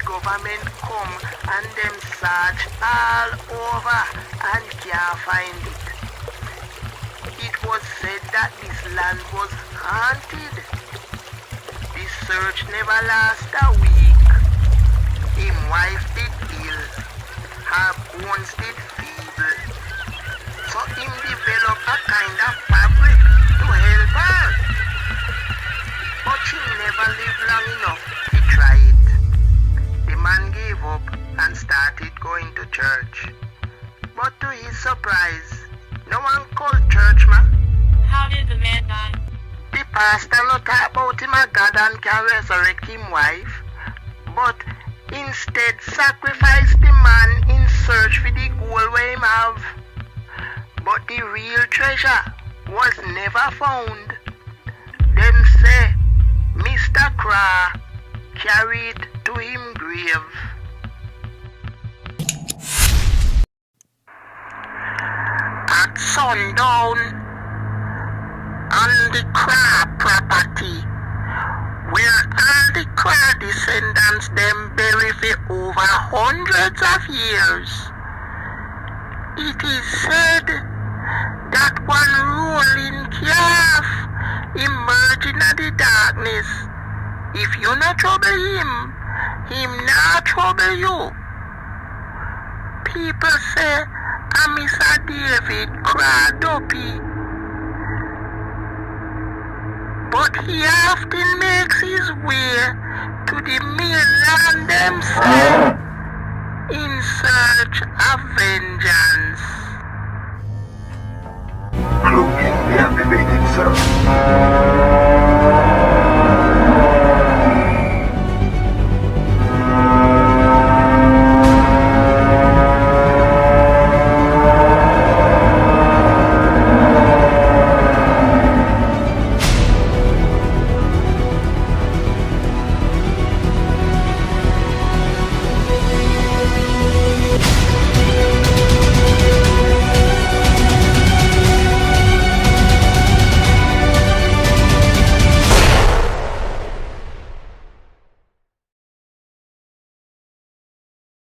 government come and them search all over and can't find it. It was said that this land was haunted. The search never last a week. Him wife did ill, her bones did feeble. So him develop a kind of fabric to help her. But she never lived long enough to try it. The man gave up and started going to church. But to his surprise, no one called churchman. How did the man die? The pastor not talk about him a God and can resurrect him wife, but instead sacrifice the man in search for the gold where him have. But the real treasure was never found. Them say Mr. Cross carried to him grave. At sundown on the Cross property, where all the Cross descendants them bury for over hundreds of years, it is said that one rolling calf emerging in the darkness. If you not trouble him, him not trouble you. People say, Mr. David Crawduppy, but he often makes his way to the mainland themselves in search of vengeance. Closing the animated zone.